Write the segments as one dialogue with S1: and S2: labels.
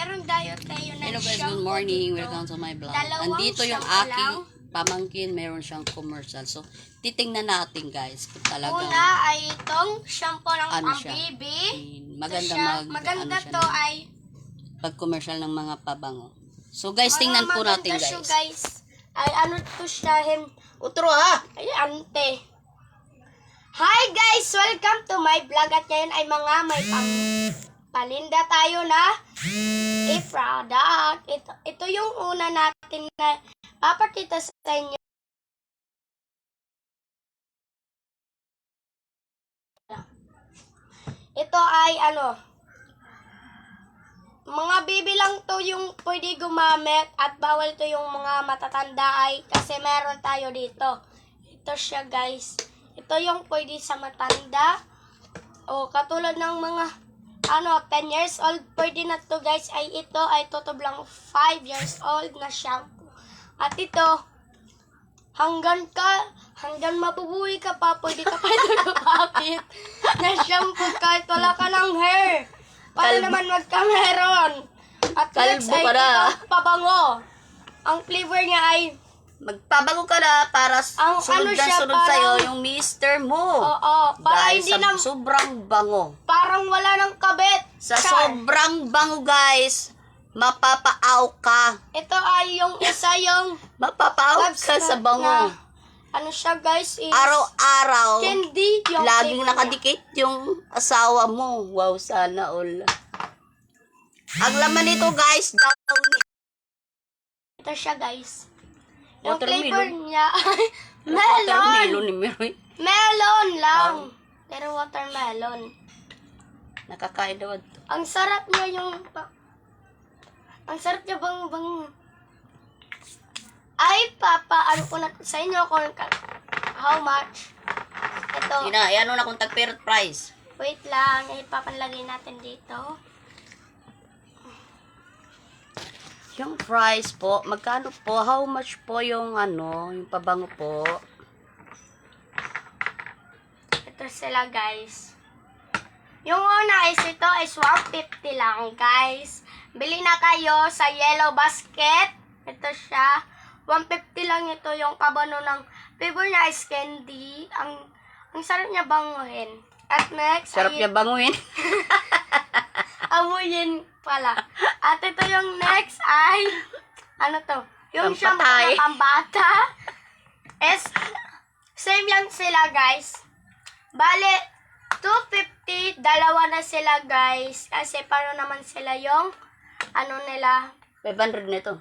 S1: meron tayo na
S2: Hello guys,
S1: shampoo
S2: good morning.
S1: dito.
S2: Welcome to my vlog.
S1: Dalawang
S2: Andito yung
S1: shampoo
S2: aking
S1: lang.
S2: pamangkin, meron siyang commercial. So, titingnan natin guys kung talagang
S1: Una ay itong shampoo ng
S2: ano siya.
S1: pang-baby.
S2: Maganda
S1: Maganda
S2: siya
S1: to
S2: na,
S1: ay
S2: pag commercial ng mga pabango. So guys, tingnan po natin
S1: maganda siya,
S2: guys.
S1: guys. Ay ano to siya utro ha. Ay ante. Hi guys, welcome to my vlog at ngayon ay mga may palinda tayo na product. Ito yung una natin na papakita sa inyo. Ito ay mga baby lang to yung pwede gumamit at bawal to yung mga matatanda ay kasi meron tayo dito. Ito siya guys. Ito yung pwede sa matanda. O katulad ng mga 10 years old pwede na to guys ay ito ay totob lang 5 years old na shampoo. At ito hanggang mabubuhay ka pa pwede ka pa ito gumamit na shampoo kahit wala ka ng hair. Para naman magkameron. At next ay ito pabango. Ang flavor niya ay
S2: Magpabango ka na para sunod na sunod sa'yo yung mister mo.
S1: Oo, para
S2: Guys,
S1: hindi na
S2: sobrang bango.
S1: parang wala ng kabit.
S2: Sa sobrang bango guys, mapapaaw ka.
S1: Ito ay yung isa yung
S2: Mapapaaw ka sa bango.
S1: siya guys is
S2: Araw-araw,
S1: candy yung
S2: laging
S1: flavor
S2: nakadikit yung asawa mo. Wow, sana all. Ang laman nito guys, daw
S1: niya. Ito siya guys. Yung flavor
S2: watermelon.
S1: niya ay
S2: Watermelon ni Mary.
S1: melon lang. Pero watermelon.
S2: Nakakain daw.
S1: Ang sarap niya ang sarap niya bang ay ano ko na sa inyo kung how much. Ito.
S2: Ano na kung tag-parrot price.
S1: Wait lang, ipapanlagay natin dito.
S2: Yung price po, magkano po? How much po yung yung pabango po?
S1: Ito sila guys. Yung una is ito is 150 lang guys. Bili na kayo sa Yellow Basket. Ito siya. 150 lang ito yung pabango ng flavor niya is candy. Ang sarap niya banguhin. At next,
S2: Sarap niya banguin.
S1: amuyin pala. At ito yung next ay yung shampoo
S2: Pampatay.
S1: na pambata. Is same lang sila guys. Bale 250, dalawa na sila guys. Kasi paano naman sila yung nila?
S2: 500 nito.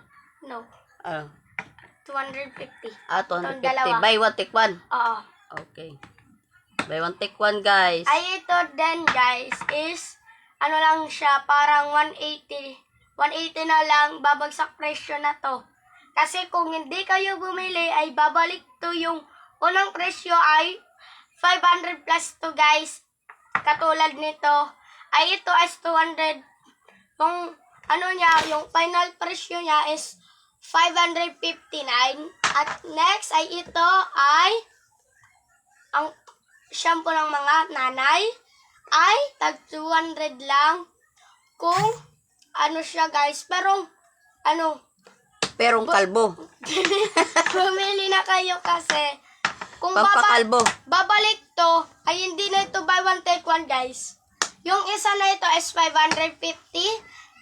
S1: No,
S2: Ah,
S1: 250.
S2: 250.
S1: dalawa.
S2: Buy one, take one.
S1: Oo.
S2: Okay. Buy one, take one, guys.
S1: Ay ito din guys is lang siya parang 180. 180 na lang babagsak presyo na to. Kasi kung hindi kayo bumili ay babalik to yung unang presyo ay 500 plus to guys. Katulad nito ay ito is 200. Yung yung final presyo niya is 559. At next ay ito ay ang shampoo ng mga nanay ay tag 200 lang kung siya guys. Pero
S2: Perong kalbo.
S1: bumili na kayo kasi kung
S2: Pampakalbo.
S1: babalik to ay hindi na ito buy one take one guys. Yung isa na ito is 550,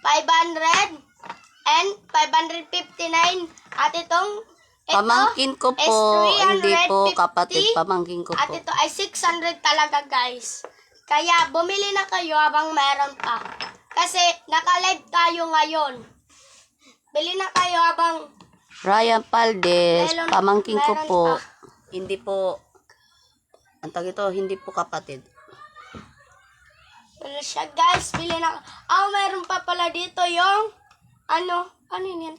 S1: 500 and 559 at ito
S2: Pamangkin ko
S1: is
S2: po. Hindi po
S1: 350,
S2: kapatid. Pamangkin ko
S1: at
S2: po.
S1: ito ay 600 talaga guys. Kaya bumili na kayo habang meron pa. Kasi naka-live tayo ngayon. Bili na kayo habang
S2: Ryan Paldes. Pamangkin ko
S1: meron
S2: po.
S1: pa.
S2: Hindi po. Ang tag ito, hindi po kapatid.
S1: Ano siya guys, bili na. Meron pa pala dito yung ano yun yan?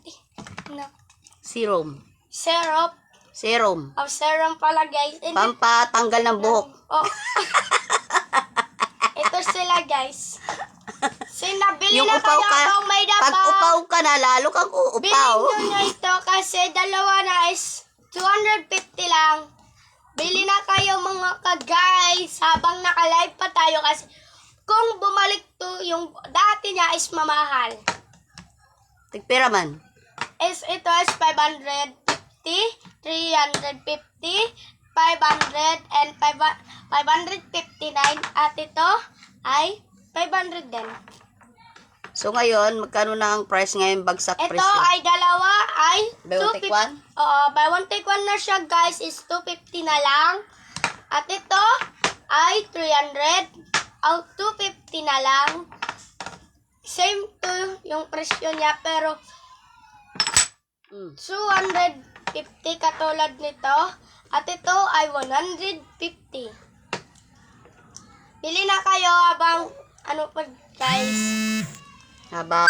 S2: Serum.
S1: Syrup.
S2: Serum.
S1: Serum pala guys.
S2: Pampatanggal ng buhok.
S1: Oh. Ito sila guys. Sinabili
S2: Yung
S1: na
S2: upaw
S1: kayo
S2: ka,
S1: habang may dapa.
S2: pag upaw ka na, lalo kang uupaw.
S1: Bilhin nyo ito kasi dalawa na is 250 lang. Bili na kayo mga ka-guys habang naka-live pa tayo kasi kung bumalik to yung dati niya is mamahal.
S2: Tigpira man.
S1: Ito is 550, 350, 500, and 559. At ito ay 500 din.
S2: So ngayon, magkano na ang price ngayon bagsak
S1: Ito
S2: presyo?
S1: ay dalawa ay
S2: Buy one, take one?
S1: Oo, buy one take one na siya guys is 250 na lang. At ito ay 300. 250 na lang. Same to yung presyo niya pero 250 katulad nito. At ito ay 150. Bili na kayo habang ano pa guys.
S2: Habang